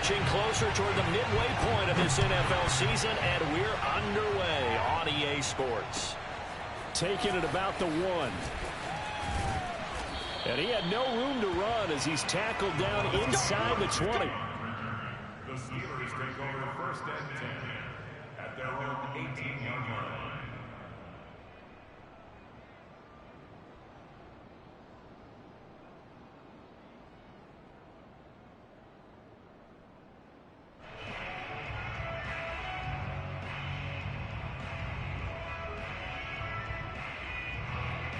Marching closer toward the midway point of this NFL season, and we're underway on EA Sports. Taking it about the 1. And he had no room to run as he's tackled down inside the 20. The Steelers take over first and 10 at their own 18-yard line.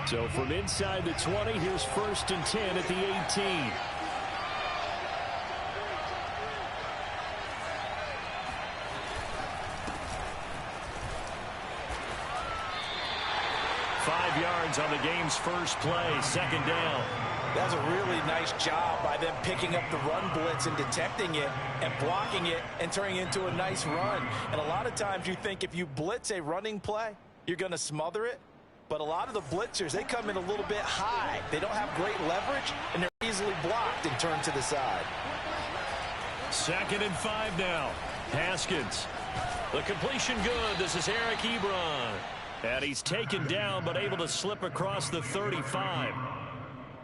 So from inside the 20, here's first and 10 at the 18. Yards on the game's first play, second down. That's a really nice job by them picking up the run blitz and detecting it and blocking it and turning it into a nice run. And a lot of times you think if you blitz a running play, you're going to smother it. But a lot of the blitzers, they come in a little bit high. They don't have great leverage, and they're easily blocked and turned to the side. 2nd and 5 now. Haskins. The completion good. This is Eric Ebron. And he's taken down, but able to slip across the 35.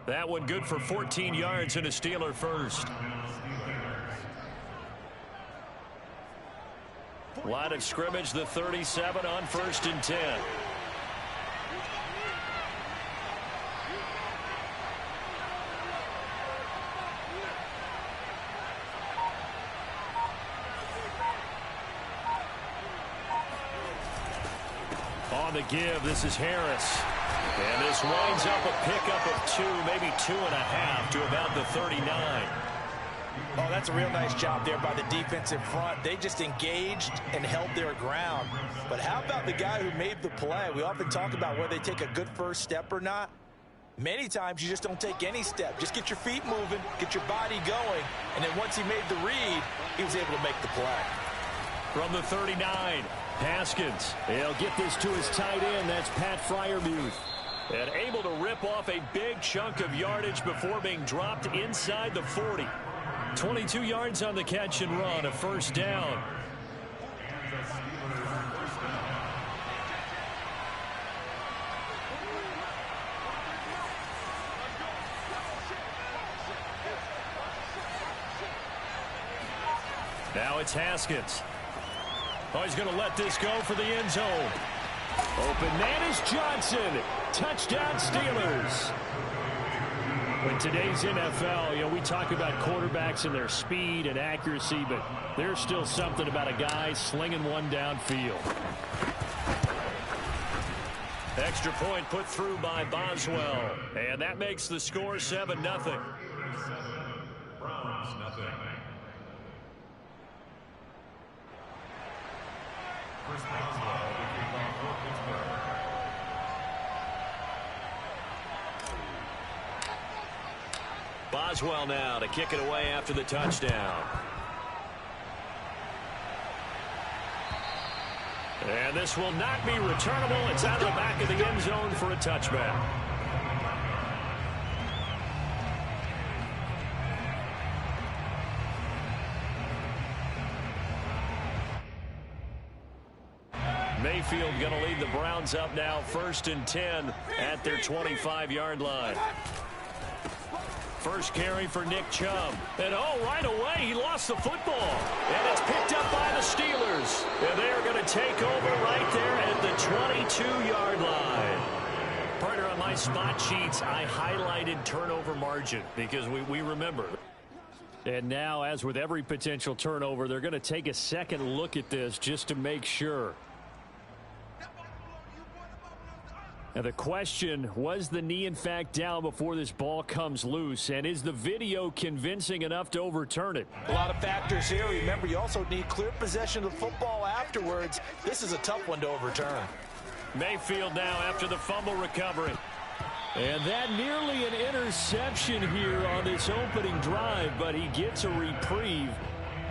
That one good for 14 yards and a Steeler first. Line of scrimmage, the 37 on 1st and 10. On the give, this is Harris. And this winds up a pickup of 2, maybe 2.5 to about the 39. Oh, that's a real nice job there by the defensive front. They just engaged and held their ground. But how about the guy who made the play? We often talk about whether they take a good first step or not. Many times you just don't take any step. Just get your feet moving, get your body going, and then once he made the read, he was able to make the play. From the 39, Haskins. He'll get this to his tight end. That's Pat Freiermuth. And able to rip off a big chunk of yardage before being dropped inside the 40. 22 yards on the catch and run, a first down. Now it's Haskins. Oh, he's going to let this go for the end zone. Open man is Johnson. Touchdown Steelers. In today's NFL, we talk about quarterbacks and their speed and accuracy, but there's still something about a guy slinging one downfield. Extra point put through by Boswell, and that makes the score 7-0. Browns, nothing. Chris Boswell, the kickoff for Pittsburgh. Boswell now to kick it away after the touchdown. And this will not be returnable. It's out of the back of the end zone for a touchback. Mayfield going to lead the Browns up now, 1st and 10 at their 25-yard line. First carry for Nick Chubb. And right away he lost the football. And it's picked up by the Steelers. And they're going to take over right there at the 22-yard line. Partner, on my spot sheets, I highlighted turnover margin because we remember. And now, as with every potential turnover, they're going to take a second look at this just to make sure. And the question, was the knee in fact down before this ball comes loose? And is the video convincing enough to overturn it? A lot of factors here. Remember, you also need clear possession of the football afterwards. This is a tough one to overturn. Mayfield now after the fumble recovery. And that nearly an interception here on this opening drive, but he gets a reprieve.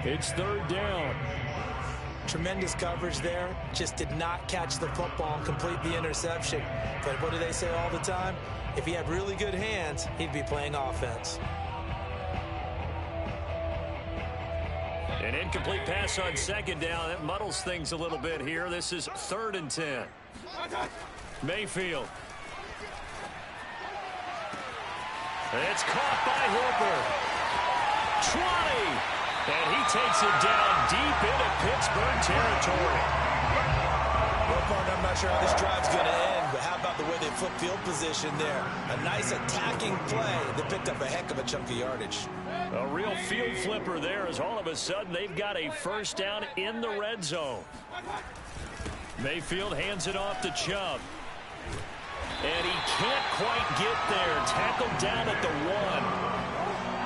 It's 3rd down. Tremendous coverage there. Just did not catch the football and complete the interception. But what do they say all the time? If he had really good hands, he'd be playing offense. An incomplete pass on second down. That muddles things a little bit here. This is 3rd and 10. Mayfield. It's caught by Hooper. 20. And he takes it down deep into Pittsburgh territory. Well, partner, I'm not sure how this drive's going to end, but how about the way they flip field position there? A nice attacking play that picked up a heck of a chunk of yardage. A real field flipper there as all of a sudden they've got a first down in the red zone. Mayfield hands it off to Chubb. And he can't quite get there. Tackled down at the 1.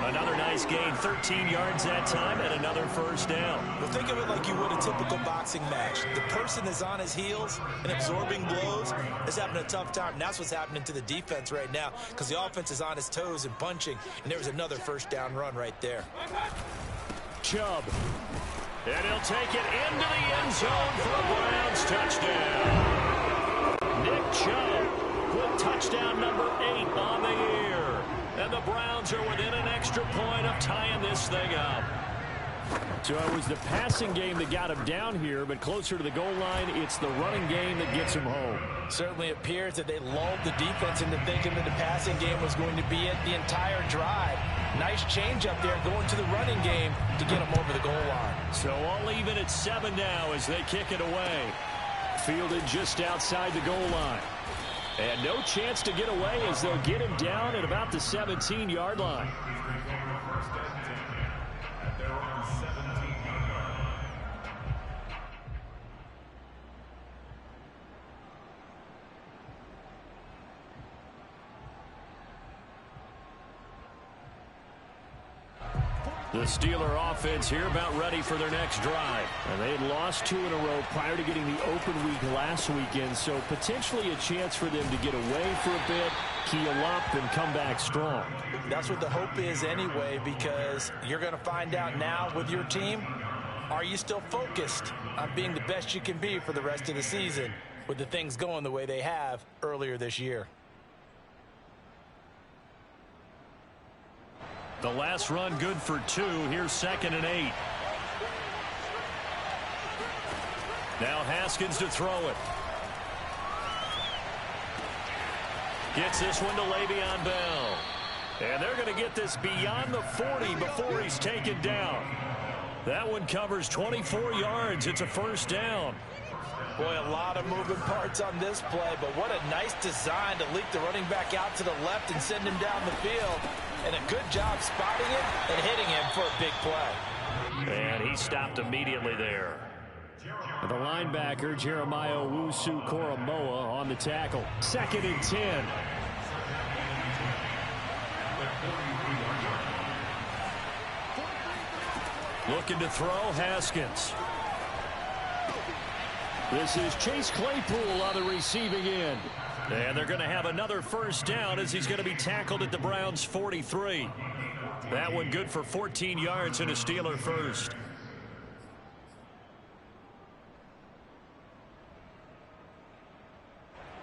Another nice gain, 13 yards that time, and another first down. Well, think of it like you would a typical boxing match. The person is on his heels and absorbing blows is having a tough time. And that's what's happening to the defense right now because the offense is on his toes and punching, and there was another first down run right there. Chubb. And he'll take it into the end zone for a Browns touchdown. Nick Chubb with touchdown number 8 on the year. And the Browns are within an extra point of tying this thing up. So it was the passing game that got him down here, but closer to the goal line, it's the running game that gets him home. Certainly appears that they lulled the defense into thinking that the passing game was going to be it the entire drive. Nice change up there going to the running game to get them over the goal line. So all even at 7 now as they kick it away. Fielded just outside the goal line. And no chance to get away as they'll get him down at about the 17-yard line. The Steeler offense here about ready for their next drive. And they had lost 2 in a row prior to getting the open week last weekend, so potentially a chance for them to get away for a bit, keel up, and come back strong. That's what the hope is anyway, because you're going to find out now with your team, are you still focused on being the best you can be for the rest of the season with the things going the way they have earlier this year? The last run good for 2. Here's 2nd and 8. Now Haskins to throw it. Gets this one to Le'Veon Bell. And they're going to get this beyond the 40 before he's taken down. That one covers 24 yards. It's a first down. Boy, a lot of moving parts on this play, but what a nice design to leak the running back out to the left and send him down the field. And a good job spotting it and hitting him for a big play. And he stopped immediately there. The linebacker, Jeremiah Owusu-Koramoah, on the tackle. 2nd and 10. Looking to throw, Haskins. This is Chase Claypool on the receiving end. And they're going to have another first down as he's going to be tackled at the Browns' 43. That one good for 14 yards and a Steeler first.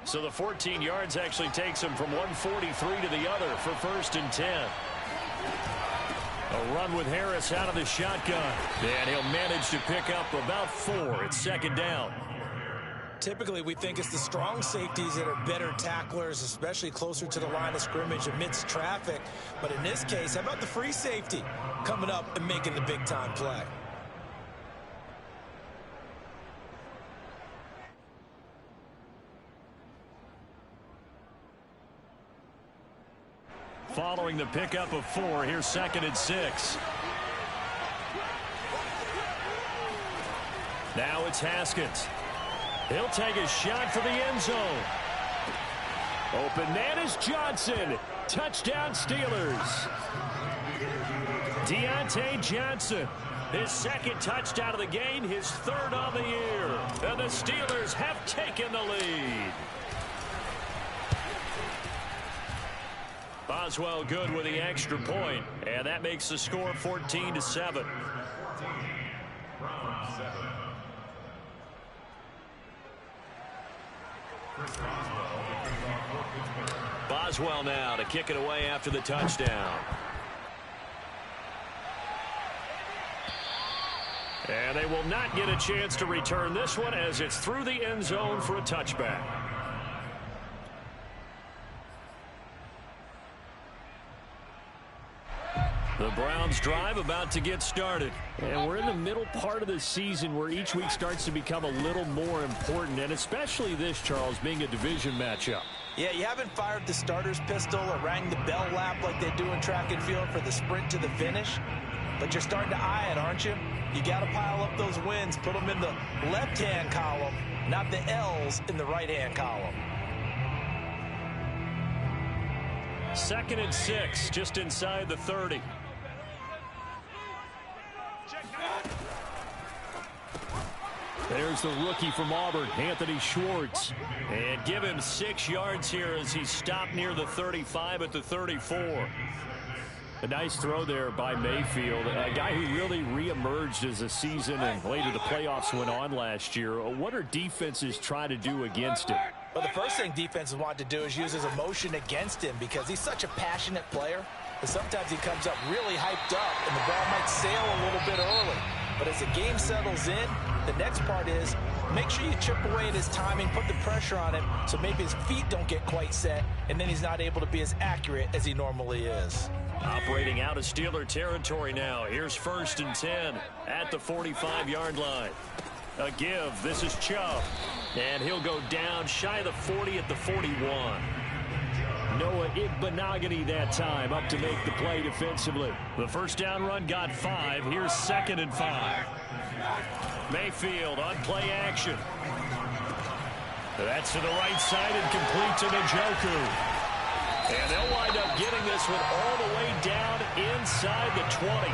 So the 14 yards actually takes him from 143 to the other for 1st and 10. A run with Harris out of the shotgun. And he'll manage to pick up about 4. It's 2nd down. Typically, we think it's the strong safeties that are better tacklers, especially closer to the line of scrimmage amidst traffic. But in this case, how about the free safety coming up and making the big-time play? Following the pickup of 4, here's 2nd and 6. Now it's Haskins. He'll take a shot for the end zone. Open man is Johnson. Touchdown Steelers. Deontay Johnson. His 2nd touchdown of the game, his 3rd on the year. And the Steelers have taken the lead. Boswell good with the extra point, and that makes the score 14-7. Boswell now to kick it away after the touchdown. And they will not get a chance to return this one as it's through the end zone for a touchback. The Browns drive about to get started. And we're in the middle part of the season where each week starts to become a little more important, and especially this, Charles, being a division matchup. Yeah, you haven't fired the starter's pistol or rang the bell lap like they do in track and field for the sprint to the finish. But you're starting to eye it, aren't you? You got to pile up those wins, put them in the left-hand column, not the L's in the right-hand column. 2nd and 6, just inside the 30. There's the rookie from Auburn, Anthony Schwartz. And give him 6 yards here as he's stopped near the 35 at the 34. A nice throw there by Mayfield, a guy who really reemerged as the season and later the playoffs went on last year. What are defenses trying to do against him? Well, the first thing defenses want to do is use his emotion against him because he's such a passionate player. But sometimes he comes up really hyped up and the ball might sail a little bit early. But as the game settles in, the next part is make sure you chip away at his timing, put the pressure on him so maybe his feet don't get quite set, and then he's not able to be as accurate as he normally is. Operating out of Steeler territory now. Here's 1st and 10 at the 45-yard line. A give. This is Chubb. And he'll go down shy of the 40 at the 41. Noah Igbenogany that time up to make the play defensively. The first down run got 5. Here's 2nd and 5. Mayfield on play action. That's to the right side and complete to Njoku. And they'll wind up getting this one all the way down inside the 20.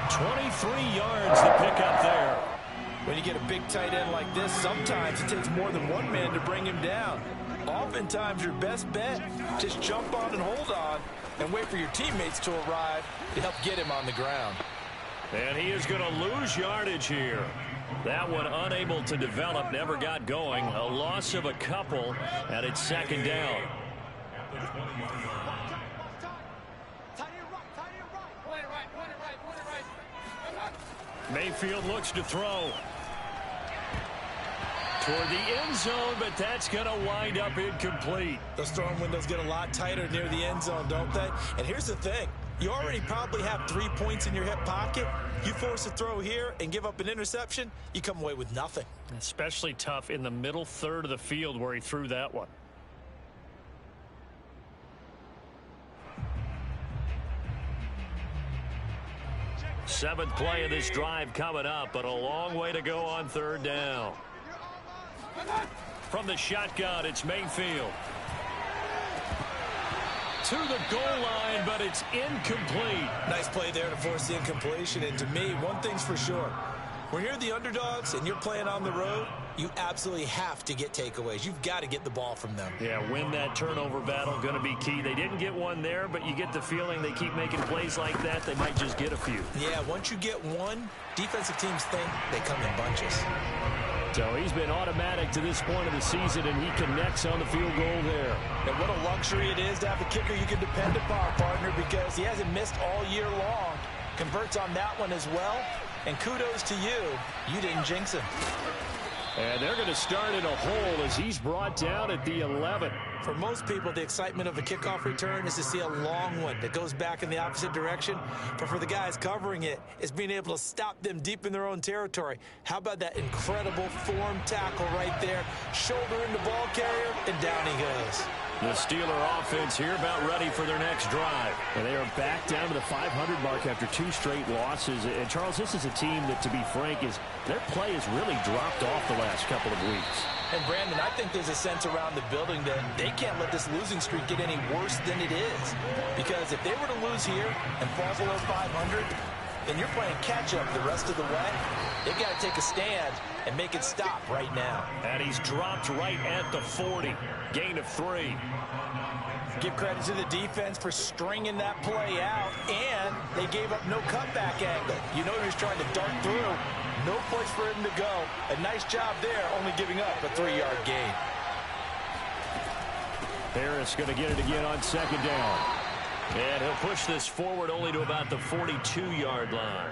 23 yards the pickup there. When you get a big tight end like this, sometimes it takes more than one man to bring him down. Oftentimes your best bet, just jump on and hold on and wait for your teammates to arrive to help get him on the ground. And he is going to lose yardage here. That one unable to develop, never got going. A loss of a couple, and it's 2nd down. Mayfield looks to throw toward the end zone, but that's going to wind up incomplete. Those throwing windows get a lot tighter near the end zone, don't they? And here's the thing. You already probably have 3 points in your hip pocket. You force a throw here and give up an interception, you come away with nothing. Especially tough in the middle third of the field where he threw that one. Seventh play of this drive coming up, but a long way to go on 3rd down. From the shotgun, it's Mayfield. To the goal line, but it's incomplete. Nice play there to force the incompletion. And to me, one thing's for sure. When you're the underdogs and you're playing on the road, you absolutely have to get takeaways. You've got to get the ball from them. Yeah, win that turnover battle, going to be key. They didn't get one there, but you get the feeling they keep making plays like that, they might just get a few. Yeah, once you get one, defensive teams think they come in bunches. So he's been automatic to this point of the season, and he connects on the field goal there. And what a luxury it is to have a kicker you can depend upon, partner, because he hasn't missed all year long. Converts on that one as well. And kudos to you. You didn't jinx him. And they're going to start in a hole as he's brought down at the 11. For most people, the excitement of a kickoff return is to see a long one that goes back in the opposite direction. But for the guys covering it, it's being able to stop them deep in their own territory. How about that incredible form tackle right there? Shoulder in the ball carrier, and down he goes. The Steeler offense here about ready for their next drive. And they are back down to the 500 mark after 2 straight losses. And, Charles, this is a team that, to be frank, their play has really dropped off the last couple of weeks. And, Brandon, I think there's a sense around the building that they can't let this losing streak get any worse than it is. Because if they were to lose here and fall below 500, then you're playing catch-up the rest of the way. They've got to take a stand and make it stop right now. And he's dropped right at the 40. Gain of 3. Give credit to the defense for stringing that play out, and they gave up no cutback angle. You know he was trying to dart through. No place for him to go. A nice job there, only giving up a 3-yard gain. Harris going to get it again on 2nd down. And he'll push this forward only to about the 42-yard line.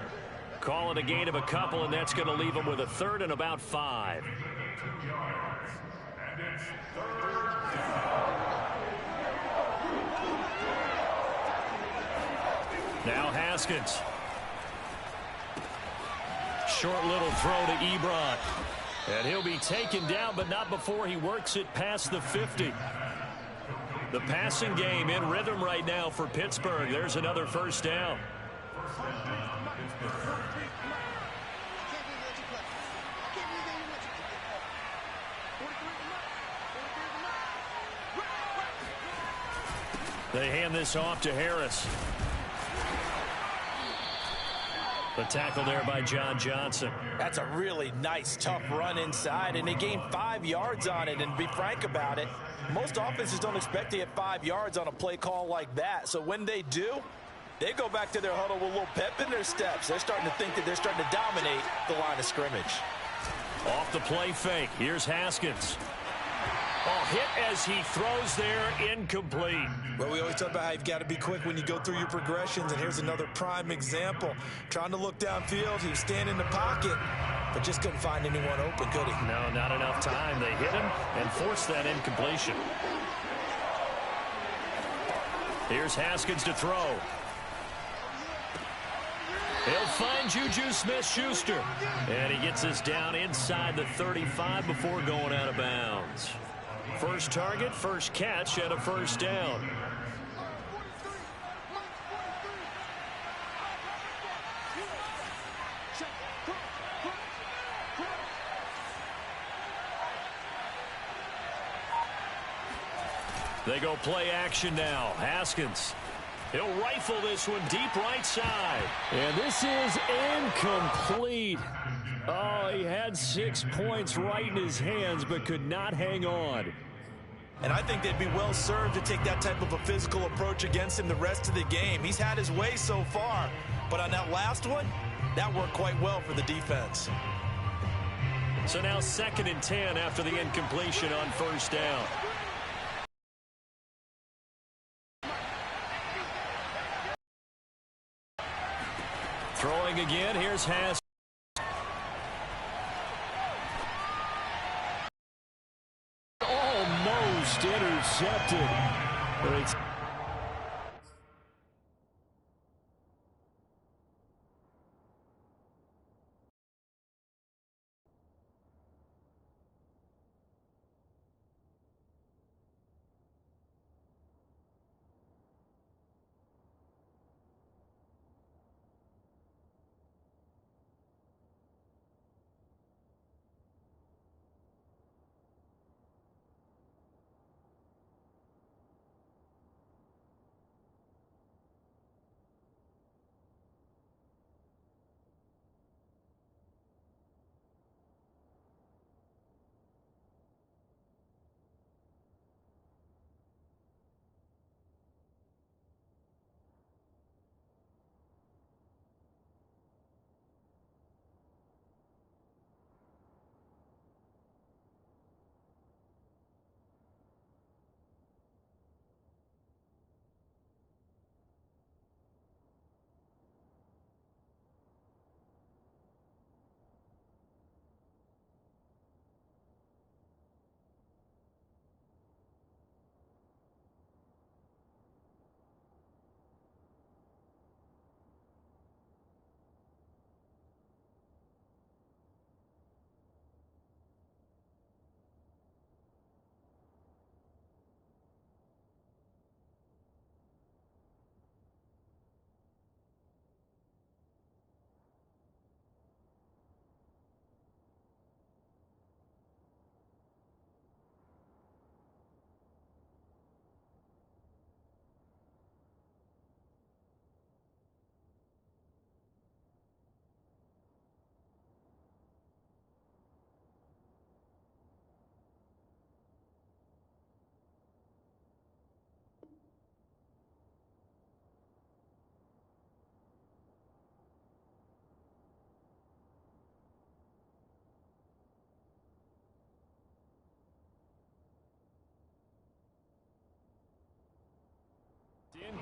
Call it a gain of a couple, and that's going to leave him with a third and about 5. 2 yards. And it's third down. Now Haskins. Short little throw to Ebron. And he'll be taken down, but not before he works it past the 50. The passing game in rhythm right now for Pittsburgh. There's another first down. They hand this off to Harris. The tackle there by John Johnson. That's a really nice, tough run inside, and they gained 5 yards on it. And to be frank about it, most offenses don't expect to get 5 yards on a play call like that. So when they do, they go back to their huddle with a little pep in their steps. They're starting to think that they're starting to dominate the line of scrimmage. Off the play fake. Here's Haskins. Oh, hit as he throws there, incomplete. Well, we always talk about how you've got to be quick when you go through your progressions, and here's another prime example. Trying to look downfield, he was standing in the pocket, but just couldn't find anyone open, could he? No, not enough time. They hit him and forced that incompletion. Here's Haskins to throw. He'll find Juju Smith-Schuster. And he gets us down inside the 35 before going out of bounds. First target, first catch, and a first down. They go play action now. Haskins. He'll rifle this one deep right side. And this is incomplete. Oh, he had 6 points right in his hands, but could not hang on. And I think they'd be well served to take that type of a physical approach against him the rest of the game. He's had his way so far, but on that last one, that worked quite well for the defense. So now 2nd and 10 after the incompletion on first down. Throwing again, here's Haskins. Almost intercepted.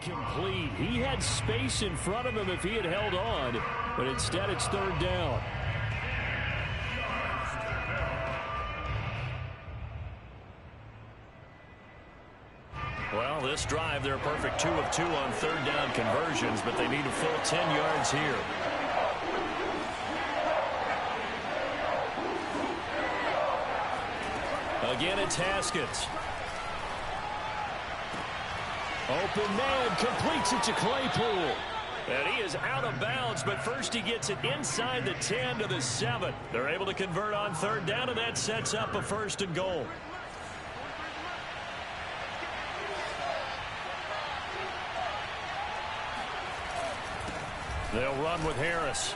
Incomplete. He had space in front of him if he had held on, but instead it's third down. Well, this drive, they're a perfect 2 of 2 on third down conversions, but they need a full 10 yards here. Again, it's Haskins. Open man, completes it to Claypool. And he is out of bounds, but first he gets it inside the 10 to the 7. They're able to convert on third down, and that sets up a 1st and goal. They'll run with Harris.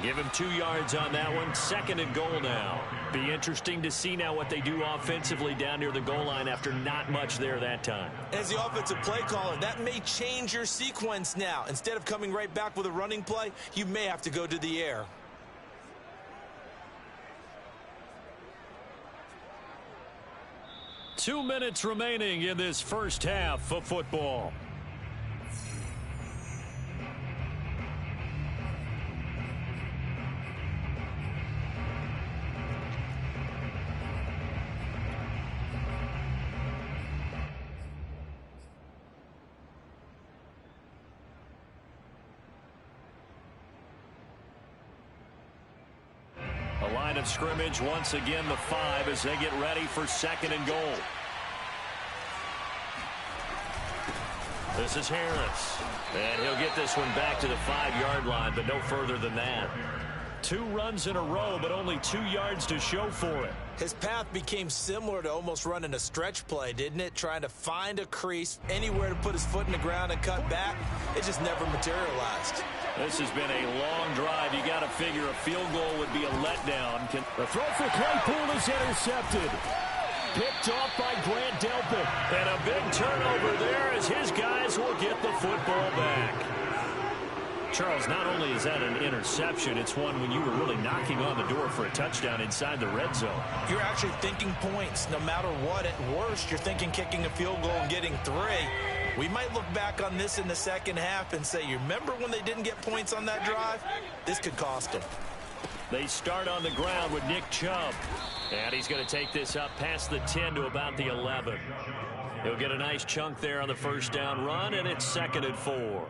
Give him 2 yards on that one. 2nd and goal now. Be interesting to see now what they do offensively down near the goal line after not much there that time. As the offensive play caller, that may change your sequence now. Instead of coming right back with a running play, you may have to go to the air. Two minutes remaining in this first half of football. Line of scrimmage once again the 5 as they get ready for 2nd and goal. This is Harris, and he'll get this one back to the 5-yard line, but no further than that. 2 runs in a row, but only 2 yards to show for it. His path became similar to almost running a stretch play, didn't it? Trying to find a crease, anywhere to put his foot in the ground and cut back. It just never materialized. This has been a long drive. You got to figure a field goal would be a letdown. The throw for Claypool is intercepted. Picked off by Grant Delpit. And a big turnover there as his guys will get the football back. Charles, not only is that an interception, it's one when you were really knocking on the door for a touchdown inside the red zone. You're actually thinking points. No matter what, at worst, you're thinking kicking a field goal and getting 3. We might look back on this in the second half and say, you remember when they didn't get points on that drive? This could cost them. They start on the ground with Nick Chubb. And he's going to take this up past the 10 to about the 11. He'll get a nice chunk there on the first down run, and it's 2nd and 4.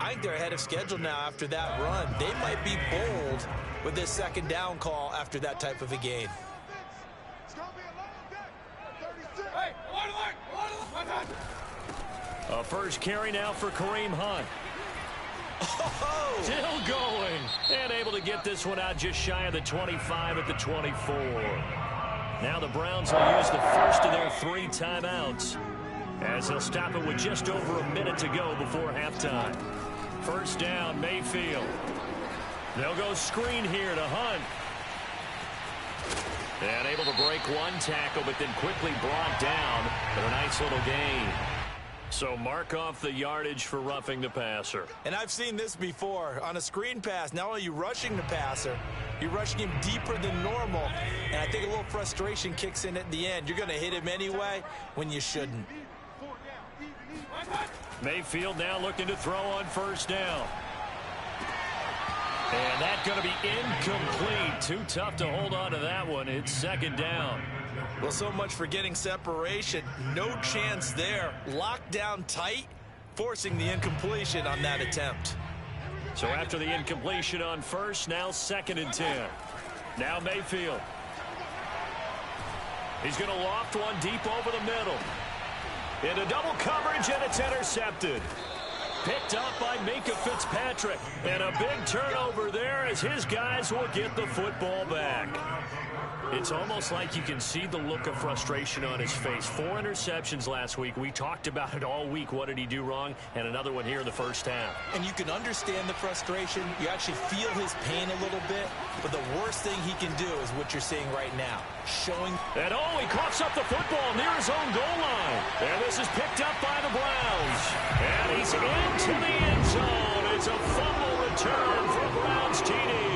I think they're ahead of schedule now after that run. They might be bold with this 2nd down call after that type of a game. A first carry now for Kareem Hunt. Oh! Still going. And able to get this one out just shy of the 25 at the 24. Now the Browns will use the first of their 3 timeouts, as they'll stop it with just over a minute to go before halftime. First down, Mayfield. They'll go screen here to Hunt. And able to break one tackle, but then quickly brought down for a nice little gain. So mark off the yardage for roughing the passer. And I've seen this before. On a screen pass, not only are you rushing the passer, you're rushing him deeper than normal. And I think a little frustration kicks in at the end. You're going to hit him anyway when you shouldn't. Mayfield now looking to throw on first down. And that's going to be incomplete. Too tough to hold on to that one. It's 2nd down. Well, so much for getting separation. No chance there. Locked down tight, forcing the incompletion on that attempt. So after the incompletion on first, now 2nd and 10. Now Mayfield. He's going to loft one deep over the middle. Into double coverage, and it's intercepted. Picked up by Minkah Fitzpatrick. And a big turnover there as his guys will get the football back. It's almost like you can see the look of frustration on his face. 4 interceptions last week. We talked about it all week. What did he do wrong? And another one here in the first half. And you can understand the frustration. You actually feel his pain a little bit. But the worst thing he can do is what you're seeing right now. Showing. And he coughs up the football near his own goal line. And this is picked up by the Browns. And he's into the end zone. It's a fumble return for Browns TD.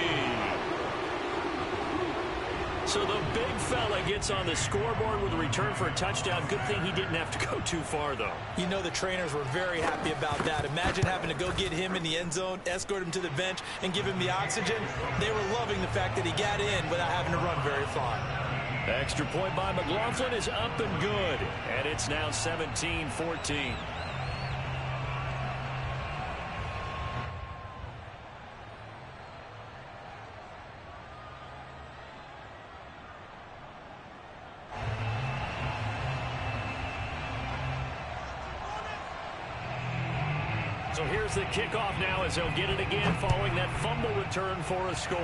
So the big fella gets on the scoreboard with a return for a touchdown. Good thing he didn't have to go too far, though. You know the trainers were very happy about that. Imagine having to go get him in the end zone, escort him to the bench, and give him the oxygen. They were loving the fact that he got in without having to run very far. Extra point by McLaughlin is up and good. And it's now 17-14. So here's the kickoff now as they'll get it again following that fumble return for a score.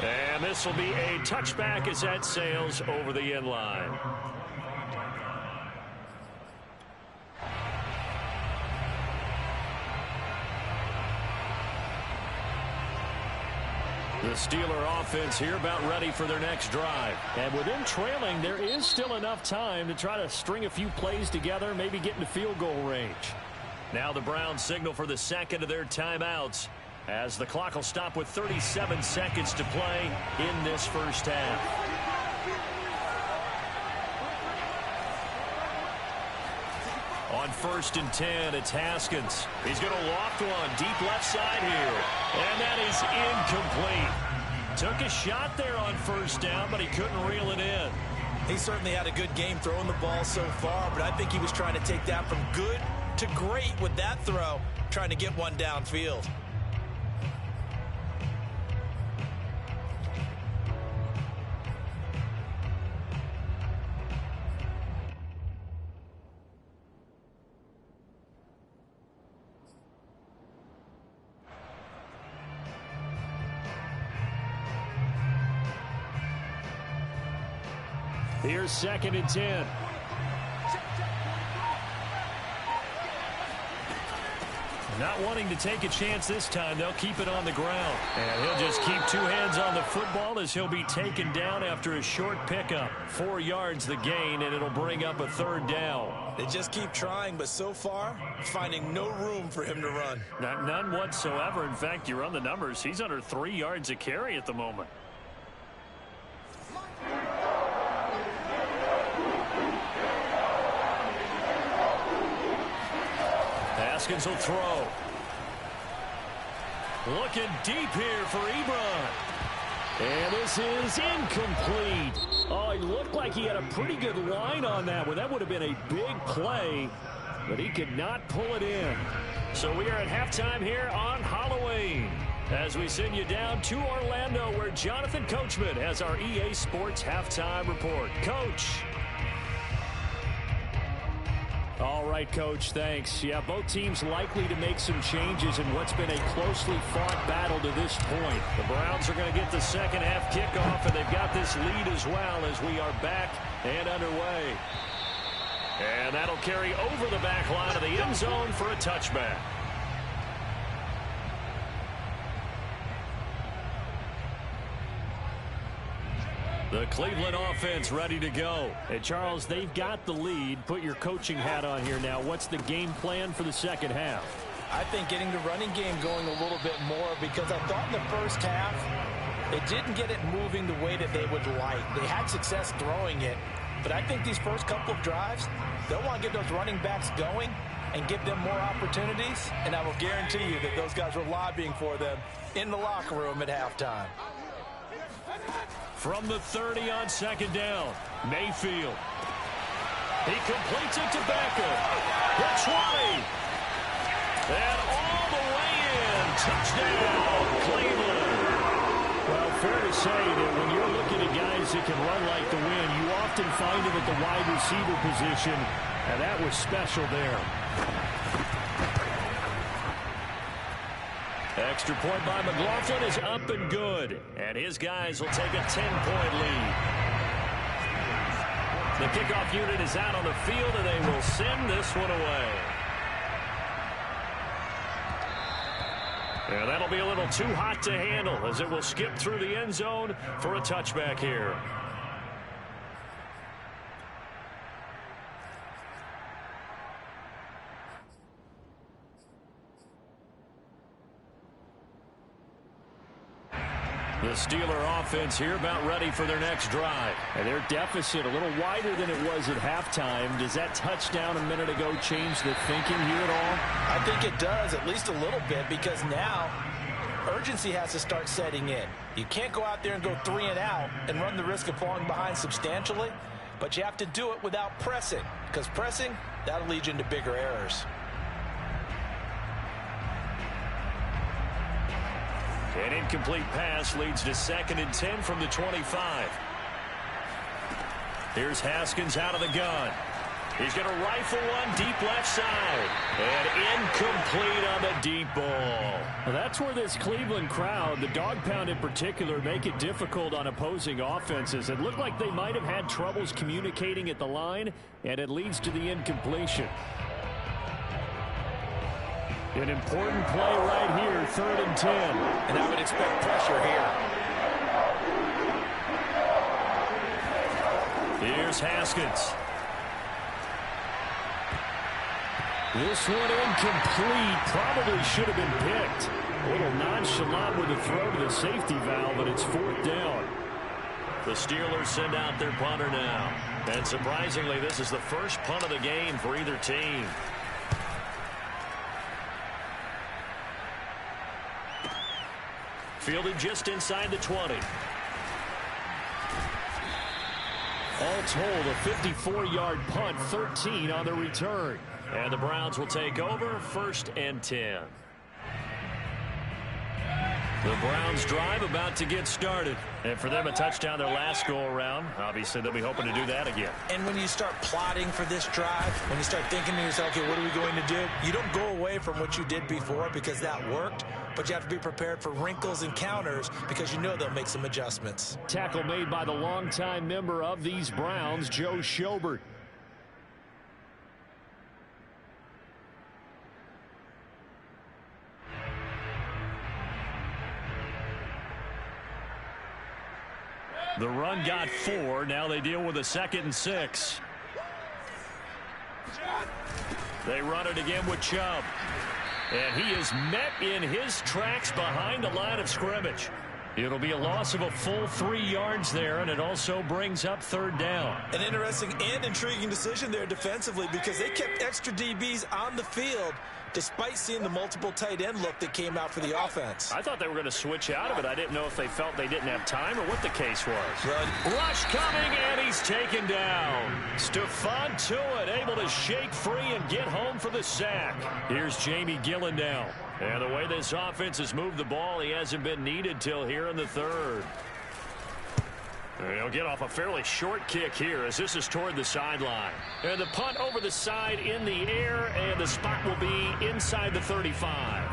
And this will be a touchback as that sails over the end line. The Steeler offense here about ready for their next drive. And with them trailing, there is still enough time to try to string a few plays together, maybe get into field goal range. Now the Browns signal for the second of their timeouts as the clock will stop with 37 seconds to play in this first half. On 1st and 10, it's Haskins. He's going to loft one deep left side here. And that is incomplete. Took a shot there on 1st down, but he couldn't reel it in. He certainly had a good game throwing the ball so far, but I think he was trying to take that from good to great with that throw, trying to get one downfield. Here's 2nd and 10. Not wanting to take a chance this time, they'll keep it on the ground. And he'll just keep two hands on the football as he'll be taken down after a short pickup. 4 yards the gain, and it'll bring up a 3rd down. They just keep trying, but so far, finding no room for him to run. None whatsoever. In fact, you run the numbers. He's under 3 yards a carry at the moment. Haskins will throw. Looking deep here for Ebron. And this is incomplete. Oh, he looked like he had a pretty good line on that one. That would have been a big play, but he could not pull it in. So we are at halftime here on Halloween as we send you down to Orlando where Jonathan Coachman has our EA Sports halftime report. Coach. All right, Coach, thanks. Yeah, both teams likely to make some changes in what's been a closely fought battle to this point. The Browns are going to get the second half kickoff, and they've got this lead as well as we are back and underway. And that'll carry over the back line of the end zone for a touchback. The Cleveland offense ready to go. And Charles, they've got the lead. Put your coaching hat on here now. What's the game plan for the second half? I think getting the running game going a little bit more because I thought in the first half they didn't get it moving the way that they would like. They had success throwing it, but I think these first couple of drives, they'll want to get those running backs going and give them more opportunities, and I will guarantee you that those guys were lobbying for them in the locker room at halftime. From the 30 on second down, Mayfield. He completes it to Beckham. The 20. And all the way in. Touchdown, Cleveland. Well, fair to say that when you're looking at guys that can run like the wind, you often find them at the wide receiver position, and that was special there. Extra point by McLaughlin is up and good. And his guys will take a 10-point lead. The kickoff unit is out on the field, and they will send this one away. And that'll be a little too hot to handle as it will skip through the end zone for a touchback here. The Steeler offense here about ready for their next drive. And their deficit a little wider than it was at halftime. Does that touchdown a minute ago change the thinking here at all? I think it does, at least a little bit, because now urgency has to start setting in. You can't go out there and go 3 and out and run the risk of falling behind substantially, but you have to do it without pressing, because pressing, that'll lead you into bigger errors. An incomplete pass leads to 2nd and 10 from the 25. Here's Haskins out of the gun. He's going to rifle one deep left side. And incomplete on the deep ball. Well, that's where this Cleveland crowd, the dog pound in particular, make it difficult on opposing offenses. It looked like they might have had troubles communicating at the line, and it leads to the incompletion. An important play right here, 3rd and 10. And I would expect pressure here. Here's Haskins. This one incomplete. Probably should have been picked. A little nonchalant with a throw to the safety valve, but it's 4th down. The Steelers send out their punter now. And surprisingly, this is the first punt of the game for either team. Fielded just inside the 20. All told, a 54-yard punt, 13 on the return. And the Browns will take over, 1st and 10. The Browns drive about to get started. And for them, a touchdown their last go-around. Obviously, they'll be hoping to do that again. And when you start plotting for this drive, when you start thinking to yourself, okay, what are we going to do? You don't go away from what you did before because that worked, but you have to be prepared for wrinkles and counters because you know they'll make some adjustments. Tackle made by the longtime member of these Browns, Joe Schobert. The run got 4. Now they deal with a 2nd and 6. They run it again with Chubb. And he is met in his tracks behind the line of scrimmage. It'll be a loss of a full 3 yards there, and it also brings up 3rd down. An interesting and intriguing decision there defensively because they kept extra DBs on the field despite seeing the multiple tight end look that came out for the offense. I thought they were going to switch out of it. I didn't know if they felt they didn't have time or what the case was. Rush coming, and he's taken down. Stephon Tuitt able to shake free and get home for the sack. Here's Jamie Gillen now. And the way this offense has moved the ball, he hasn't been needed till here in the 3rd. And he'll get off a fairly short kick here as this is toward the sideline. And the punt over the side in the air, and the spot will be inside the 35.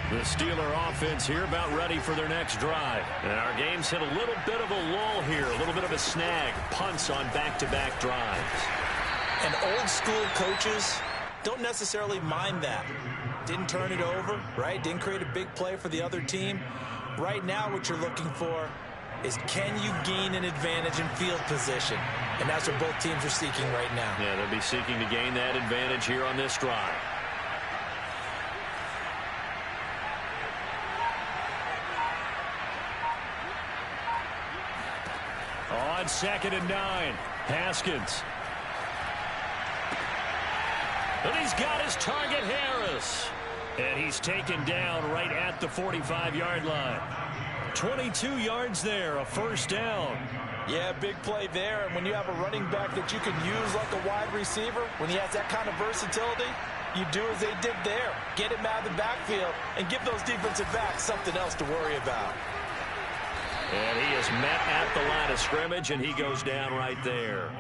The Steeler offense here about ready for their next drive. And our game's hit a little bit of a lull here, a little bit of a snag. Punts on back-to-back drives. And old school coaches don't necessarily mind that. Didn't turn it over, right? Didn't create a big play for the other team. Right now what you're looking for is can you gain an advantage in field position? And that's what both teams are seeking right now. Yeah, they'll be seeking to gain that advantage here on this drive. On 2nd and 9, Haskins. And he's got his target, Harris. And he's taken down right at the 45-yard line. 22 yards there, a 1st down. Yeah, big play there. And when you have a running back that you can use like a wide receiver, when he has that kind of versatility, you do as they did there. Get him out of the backfield and give those defensive backs something else to worry about. And he is met at the line of scrimmage, and he goes down right there.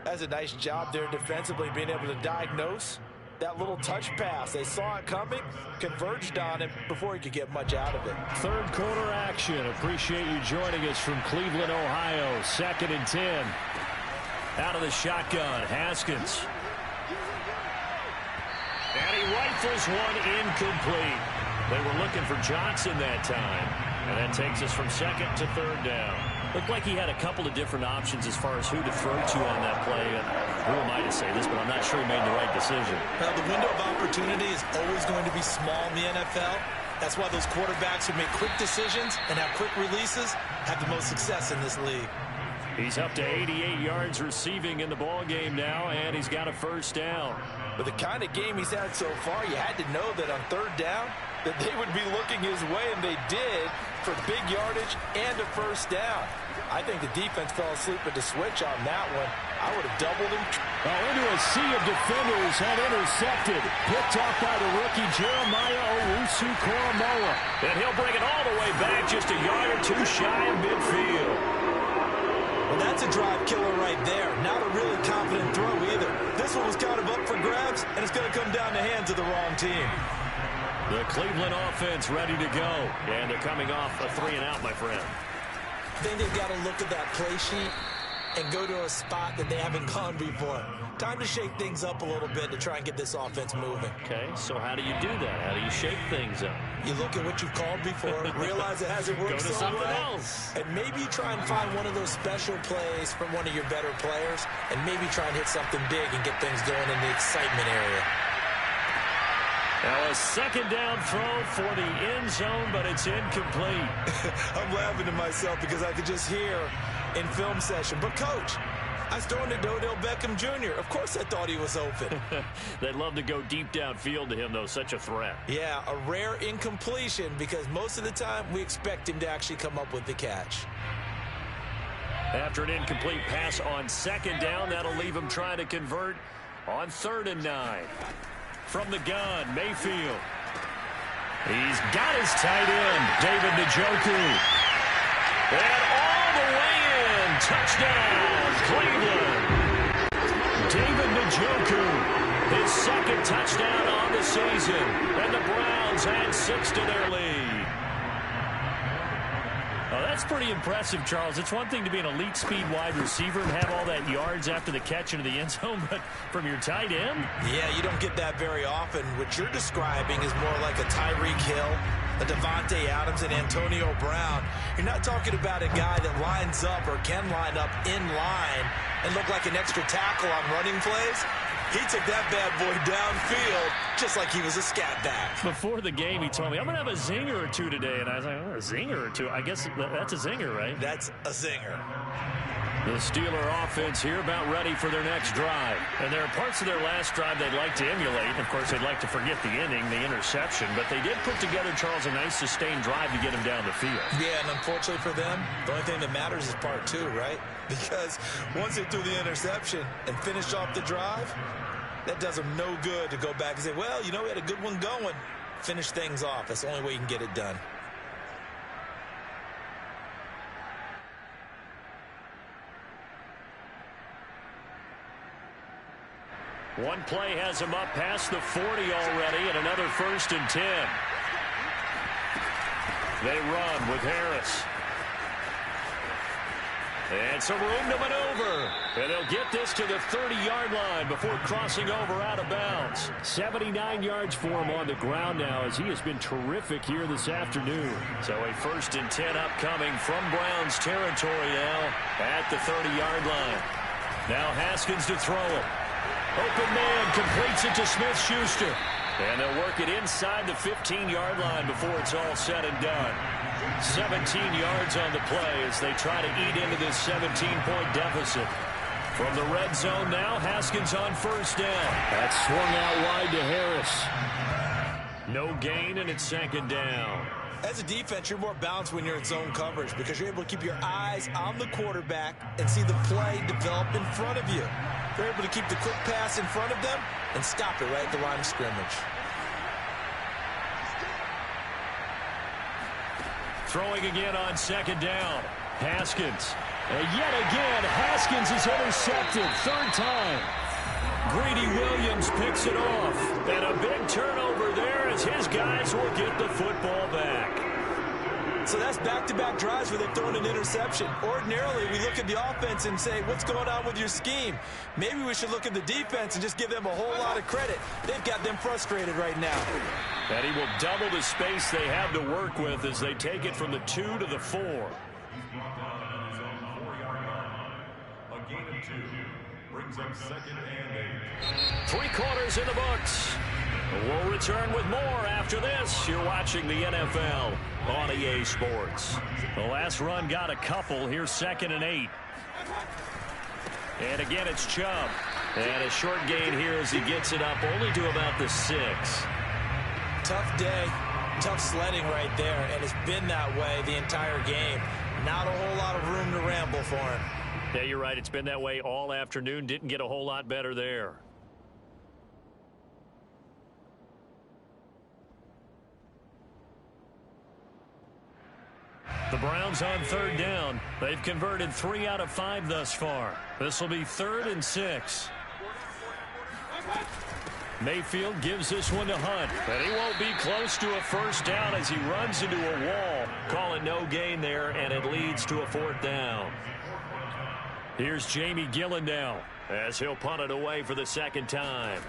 That's a nice job there defensively, being able to diagnose that little touch pass. They saw it coming, converged on him before he could get much out of it. 3rd quarter action. Appreciate you joining us from Cleveland, Ohio. 2nd and 10. Out of the shotgun, Haskins. And he rifles one incomplete. They were looking for Johnson that time. And that takes us from second to third down. Looked like he had a couple of different options as far as who to throw to on that play. And who am I to say this, but I'm not sure he made the right decision. Well, the window of opportunity is always going to be small in the NFL. That's why those quarterbacks who make quick decisions and have quick releases have the most success in this league. He's up to 88 yards receiving in the ball game now, and he's got a first down. With the kind of game he's had so far, you had to know that on third down that they would be looking his way, and they did, for big yardage and a first down. I think the defense fell asleep at the switch on that one. I would have doubled him. Into a sea of defenders and intercepted. Picked off by the rookie Jeremiah Owusu-Koramoah. And he'll bring it all the way back just a yard or two shy of midfield. Well, that's a drive killer right there. Not a really confident throw either. This one was kind of up for grabs, and it's going to come down the hands of the wrong team. The Cleveland offense ready to go. And they're coming off a 3-and-out, my friend. I think they've got to look at that play sheet and go to a spot that they haven't gone before. Time to shake things up a little bit to try and get this offense moving. Okay, so how do you do that? How do you shake things up? You look at what you've called before, realize it hasn't worked Go to so something well, else. and maybe you try and find one of those special plays from one of your better players, and maybe try and hit something big and get things going in the excitement area. Now a second down throw for the end zone, but it's incomplete. I'm laughing to myself because I could just hear in film session, but coach, I was throwing to Odell Beckham Jr. Of course I thought he was open. They'd love to go deep downfield to him, though. Such a threat. Yeah, a rare incompletion because most of the time we expect him to actually come up with the catch. After an incomplete pass on second down, that'll leave him trying to convert on 3rd and 9. From the gun, Mayfield. He's got his tight end, David Njoku. And all the way in. Touchdown, Cleveland. David Njoku, his second touchdown on the season. And the Browns add 6 to their lead. Oh, that's pretty impressive, Charles. It's one thing to be an elite speed wide receiver and have all that yards after the catch into the end zone, but from your tight end? Yeah, you don't get that very often. What you're describing is more like a Tyreek Hill, a Devontae Adams, and Antonio Brown. You're not talking about a guy that lines up or can line up in line and look like an extra tackle on running plays. He took that bad boy downfield just like he was a scat back. Before the game, he told me, I'm going to have a zinger or two today. And I was like, oh, a zinger or two? I guess that's a zinger, right? That's a zinger. The Steeler offense here about ready for their next drive. And there are parts of their last drive they'd like to emulate. Of course, they'd like to forget the inning, the interception. But they did put together, Charles, a nice sustained drive to get him down the field. Yeah, and unfortunately for them, the only thing that matters is part 2, right? Because once they threw the interception and finished off the drive, that does them no good to go back and say, well, you know, we had a good one going. Finish things off. That's the only way you can get it done. One play has him up past the 40 already, and another 1st and 10. They run with Harris. And some room to maneuver. And they'll get this to the 30-yard line before crossing over out of bounds. 79 yards for him on the ground now as he has been terrific here this afternoon. So a 1st and 10 upcoming from Browns territory now at the 30-yard line. Now Haskins to throw it. Open man completes it to Smith-Schuster. And they'll work it inside the 15-yard line before it's all said and done. 17 yards on the play as they try to eat into this 17-point deficit. From the red zone now, Haskins on 1st down. That's swung out wide to Harris. No gain, and it's 2nd down. As a defense, you're more balanced when you're in zone coverage because you're able to keep your eyes on the quarterback and see the play develop in front of you. You're able to keep the quick pass in front of them and stop it right at the line of scrimmage. Throwing again on 2nd down. Haskins. And yet again, Haskins is intercepted. 3rd time. Greedy Williams picks it off. And a big turnover there as his guys will get the football back. So that's back-to-back drives where they've thrown an interception. Ordinarily, we look at the offense and say, what's going on with your scheme? Maybe we should look at the defense and just give them a whole lot of credit. They've got them frustrated right now. And he will double the space they have to work with as they take it from the 2 to the 4. A gain of 2 brings up 2nd and 8. 3 quarters in the books. We'll return with more after this. You're watching the NFL on EA Sports. The last run got a couple. Here's 2nd and 8. And again, it's Chubb. And a short gain here as he gets it up only to about the 6. Tough day, tough sledding right there, and it's been that way the entire game. Not a whole lot of room to ramble for him. Yeah, you're right. It's been that way all afternoon. Didn't get a whole lot better there. The Browns on 3rd down. They've converted 3 out of 5 thus far. This will be 3rd and 6. Mayfield gives this one to Hunt, but he won't be close to a first down as he runs into a wall. Calling no gain there, and it leads to a 4th down. Here's Jamie Gillen now as he'll punt it away for the 2nd time.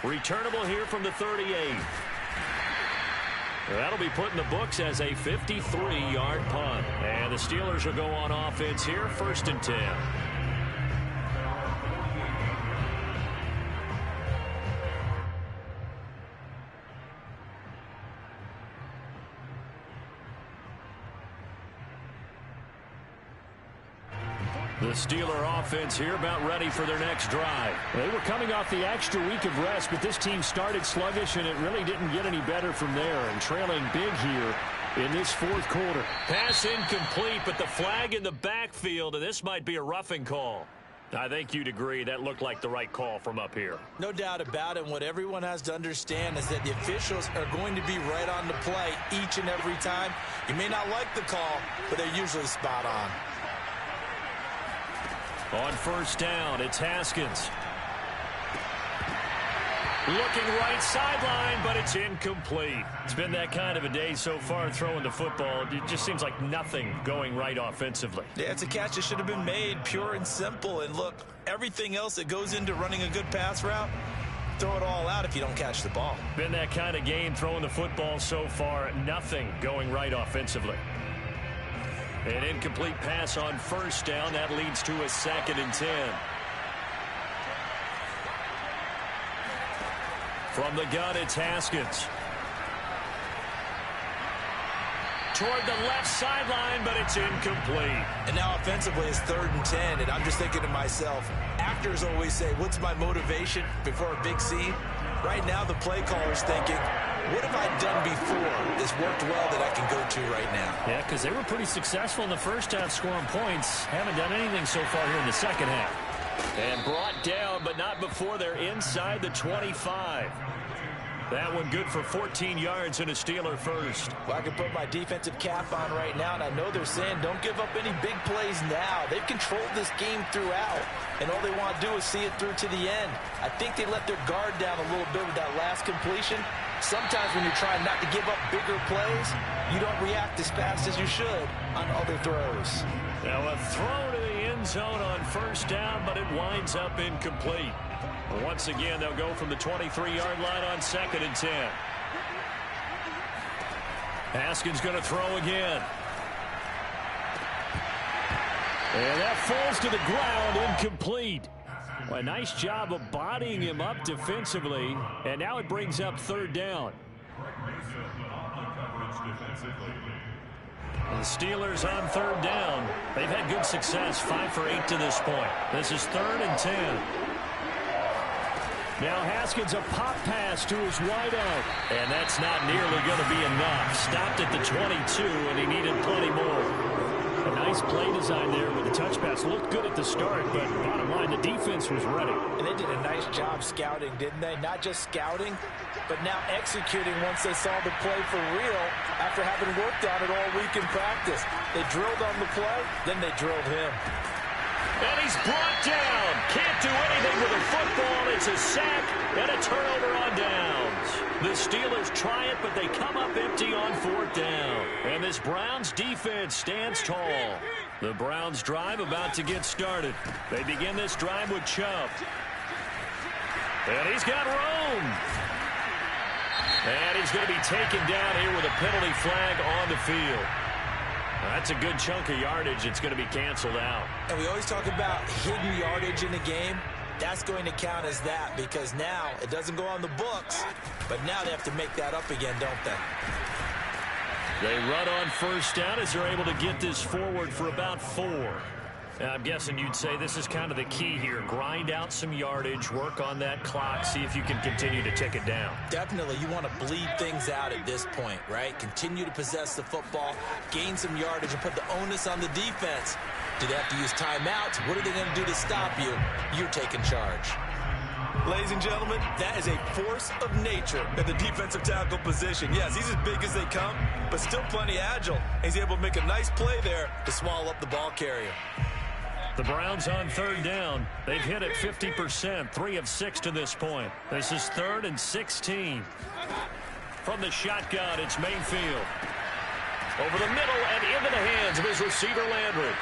Returnable here from the 38. That'll be put in the books as a 53-yard punt. And the Steelers will go on offense here, 1st and 10. The Steeler offense here about ready for their next drive. They were coming off the extra week of rest, but this team started sluggish, and it really didn't get any better from there. And trailing big here in this 4th quarter. Pass incomplete, but the flag in the backfield, and this might be a roughing call. I think you'd agree that looked like the right call from up here. No doubt about it. What everyone has to understand is that the officials are going to be right on the play each and every time. You may not like the call, but they're usually spot on. On 1st down, it's Haskins. Looking right sideline, but it's incomplete. It's been that kind of a day so far throwing the football. It just seems like nothing going right offensively. Yeah, it's a catch that should have been made, pure and simple. And look, everything else that goes into running a good pass route, throw it all out if you don't catch the ball. Been that kind of game throwing the football so far. Nothing going right offensively. An incomplete pass on 1st down. That leads to a 2nd and 10. From the gun, it's Haskins. Toward the left sideline, but it's incomplete. And now offensively, it's 3rd and 10. And I'm just thinking to myself, actors always say, what's my motivation before a big scene? Right now, the play caller's thinking, what have I done before that's worked well that I can go to right now? Yeah, because they were pretty successful in the first half scoring points. Haven't done anything so far here in the second half. And brought down, but not before they're inside the 25. That one good for 14 yards and a Steeler first. Well, I can put my defensive cap on right now, and I know they're saying don't give up any big plays now. They've controlled this game throughout, and all they want to do is see it through to the end. I think they let their guard down a little bit with that last completion. Sometimes when you're trying not to give up bigger plays, you don't react as fast as you should on other throws. Now a throw to the end zone on 1st down, but it winds up incomplete. Once again, they'll go from the 23-yard line on 2nd and 10. Haskins going to throw again. And that falls to the ground, incomplete. Well, a nice job of bodying him up defensively, and now it brings up 3rd down. The Steelers on 3rd down. They've had good success, 5 for 8 to this point. This is 3rd and 10. Now Haskins, a pop pass to his wideout. And that's not nearly going to be enough. Stopped at the 22, and he needed plenty more. A nice play design there with the touch pass. Looked good at the start, but bottom line, the defense was ready. And they did a nice job scouting, didn't they? Not just scouting, but now executing once they saw the play for real after having worked on it all week in practice. They drilled on the play, then they drilled him. And he's brought down. Can't do anything with a football. It's a sack and a turnover on downs. The Steelers try it, but they come up empty on 4th down. And this Browns defense stands tall. The Browns drive about to get started. They begin this drive with Chubb. And he's got room. And he's going to be taken down here with a penalty flag on the field. That's a good chunk of yardage. It's going to be canceled out. And we always talk about hidden yardage in the game. That's going to count as that because now it doesn't go on the books, but now they have to make that up again, don't they? They run on 1st down as they're able to get this forward for about 4. And I'm guessing you'd say this is kind of the key here. Grind out some yardage, work on that clock, see if you can continue to tick it down. Definitely. You want to bleed things out at this point, right? Continue to possess the football, gain some yardage, and put the onus on the defense. Do they have to use timeouts? What are they going to do to stop you? You're taking charge. Ladies and gentlemen, that is a force of nature in the defensive tackle position. Yes, he's as big as they come, but still plenty agile. He's able to make a nice play there to swallow up the ball carrier. The Browns on 3rd down. They've hit it 50%, 3 of 6 to this point. This is 3rd and 16. From the shotgun, it's Mayfield. Over the middle and into the hands of his receiver, Landry.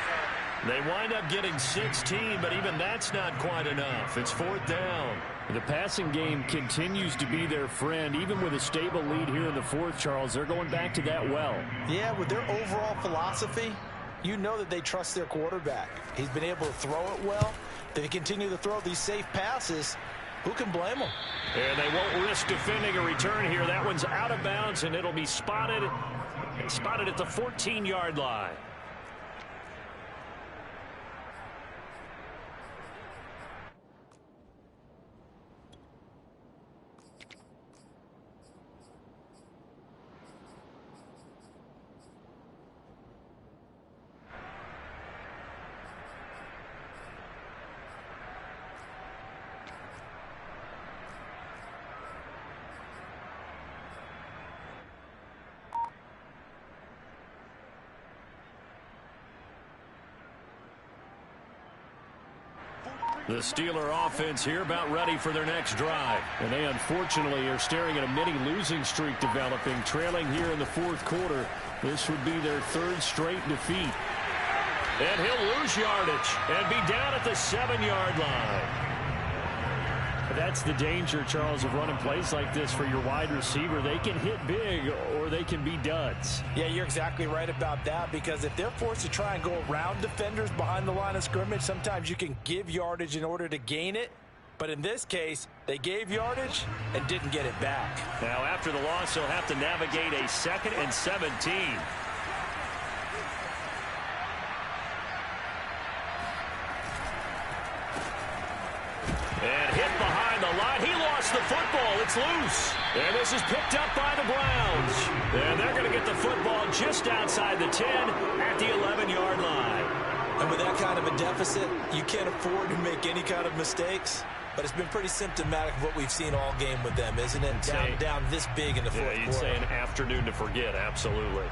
They wind up getting 16, but even that's not quite enough. It's 4th down. The passing game continues to be their friend. Even with a stable lead here in the 4th, Charles, they're going back to that well. Yeah, with their overall philosophy, you know that they trust their quarterback. He's been able to throw it well. They continue to throw these safe passes. Who can blame them? And they won't risk defending a return here. That one's out of bounds, and it'll be spotted at the 14-yard line. The Steeler offense here about ready for their next drive. And they unfortunately are staring at a mini losing streak developing, trailing here in the 4th quarter. This would be their 3rd straight defeat. And he'll lose yardage and be down at the 7-yard line. That's the danger, Charles, of running plays like this for your wide receiver. They can hit big or they can be duds. Yeah, you're exactly right about that because if they're forced to try and go around defenders behind the line of scrimmage, sometimes you can give yardage in order to gain it. But in this case, they gave yardage and didn't get it back. Now, after the loss, he'll have to navigate a 2nd and 17. And hit behind the line. He lost the football. It's loose. And this is picked up by the Browns. And they're going to get the football just outside the 10 at the 11-yard line. And with that kind of a deficit, you can't afford to make any kind of mistakes. But it's been pretty symptomatic of what we've seen all game with them, isn't it? Down this big in the 4th quarter. Yeah, you'd say an afternoon to forget. Absolutely.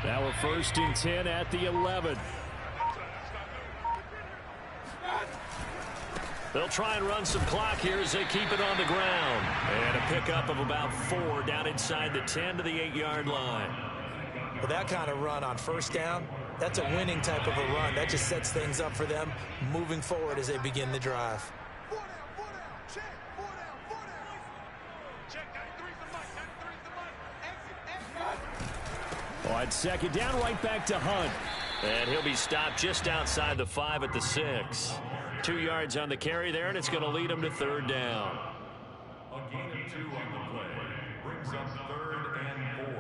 Now a 1st and 10 at the 11. They'll try and run some clock here as they keep it on the ground. And a pickup of about 4 down inside the 10 to the 8-yard line. Well, that kind of run on 1st down, that's a winning type of a run. That just sets things up for them moving forward as they begin the drive. On 2nd down, right back to Hunt. And he'll be stopped just outside the 5 at the 6. 2 yards on the carry there, and it's going to lead him to 3rd down. A gain of 2 on the play brings up 3rd and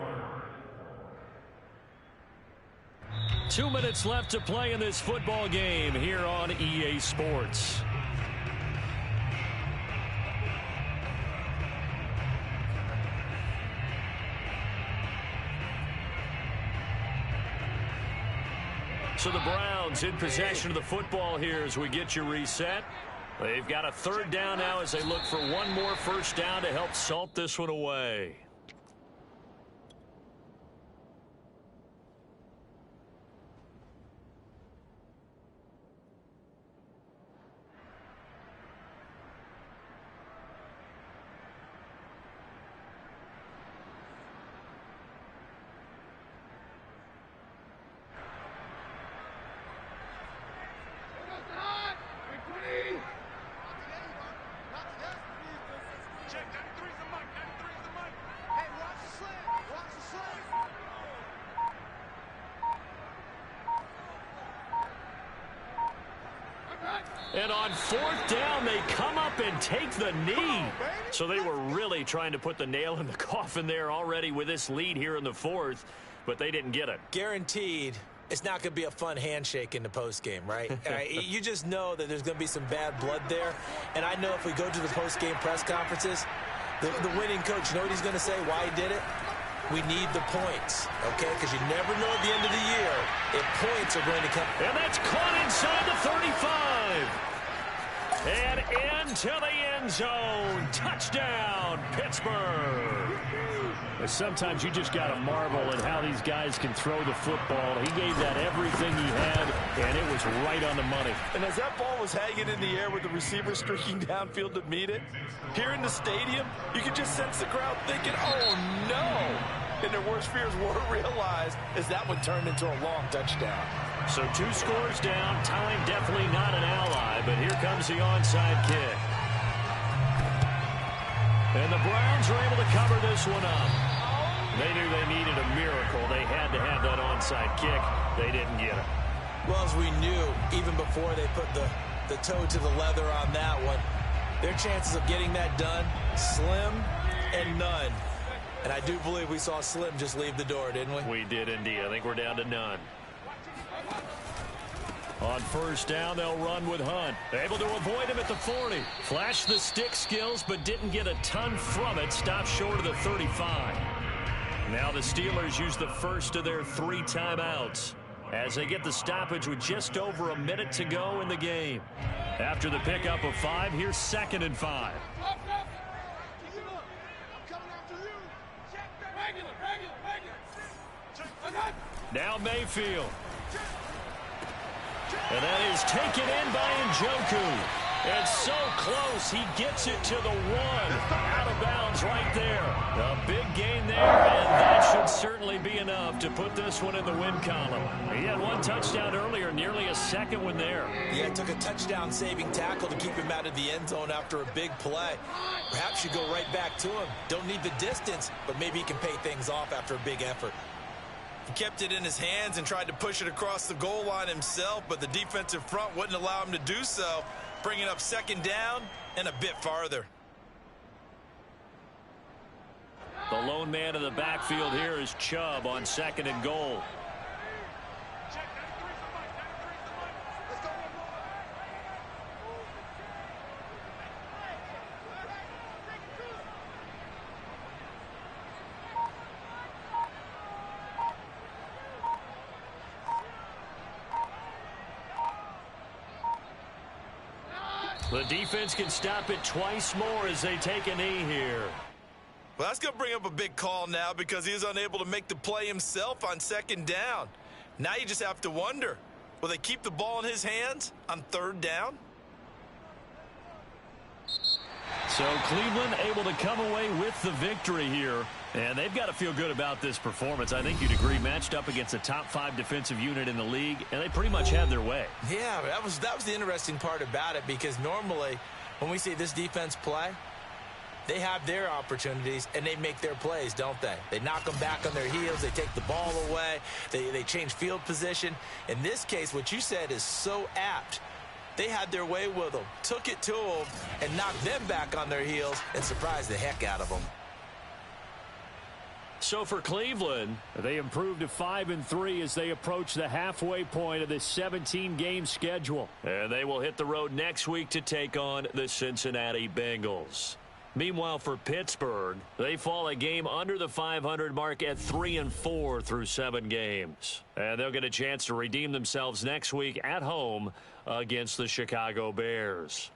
4. 2 minutes left to play in this football game here on EA Sports. So the Browns in possession of the football here as we get you reset. They've got a third down now as they look for one more first down to help salt this one away. And on fourth down, they come up and take the knee. So they were really trying to put the nail in the coffin there already with this lead here in the fourth, but they didn't get it. Guaranteed, it's not going to be a fun handshake in the postgame, right? You just know that there's going to be some bad blood there. And I know if we go to the postgame press conferences, the winning coach, you know what he's going to say, why he did it? We need the points, okay? Because you never know at the end of the year if points are going to come. And that's caught inside the 35. And into the end zone. Touchdown, Pittsburgh. Sometimes you just got to marvel at how these guys can throw the football. He gave that everything he had, and it was right on the money. And as that ball was hanging in the air with the receiver streaking downfield to meet it, here in the stadium, you could just sense the crowd thinking, oh, no. And their worst fears were realized as that one turned into a long touchdown. So 2 scores down. Time definitely not an ally, but here comes the onside kick. And the Browns are able to cover this one up. They knew they needed a miracle. They had to have that onside kick. They didn't get it. Well, as we knew, even before they put the toe to the leather on that one, their chances of getting that done, slim and none. And I do believe we saw Slim just leave the door, didn't we? We did indeed. I think we're down to none. On first down, they'll run with Hunt. Able to avoid him at the 40. Flashed the stick skills, but didn't get a ton from it. Stopped short of the 35. Now the Steelers use the first of their 3 timeouts as they get the stoppage with just over a minute to go in the game. After the pickup of 5, here's 2nd and 5. Now Mayfield. And that is taken in by Njoku. And so close, he gets it to the 1. Out of bounds right there. A big gain there, and that should certainly be enough to put this one in the win column. He had 1 touchdown earlier, nearly a second one there. Yeah, it took a touchdown-saving tackle to keep him out of the end zone after a big play. Perhaps you go right back to him. Don't need the distance, but maybe he can pay things off after a big effort. He kept it in his hands and tried to push it across the goal line himself, but the defensive front wouldn't allow him to do so, bringing up 2nd down and a bit farther. The lone man in the backfield here is Chubb on 2nd and goal. The defense can stop it twice more as they take a knee here. Well, that's going to bring up a big call now because he was unable to make the play himself on 2nd down. Now you just have to wonder, will they keep the ball in his hands on 3rd down? So Cleveland able to come away with the victory here. And they've got to feel good about this performance. I think you'd agree, matched up against a top 5 defensive unit in the league, and they pretty much had their way. Yeah, that was the interesting part about it, because normally when we see this defense play, they have their opportunities and they make their plays, don't they? They knock them back on their heels. They take the ball away. They change field position. In this case, what you said is so apt. They had their way with them, took it to them, and knocked them back on their heels and surprised the heck out of them. So for Cleveland, they improved to 5-3 as they approach the halfway point of this 17-game schedule. And they will hit the road next week to take on the Cincinnati Bengals. Meanwhile, for Pittsburgh, they fall a game under the 500 mark at 3-4 through 7 games. And they'll get a chance to redeem themselves next week at home against the Chicago Bears.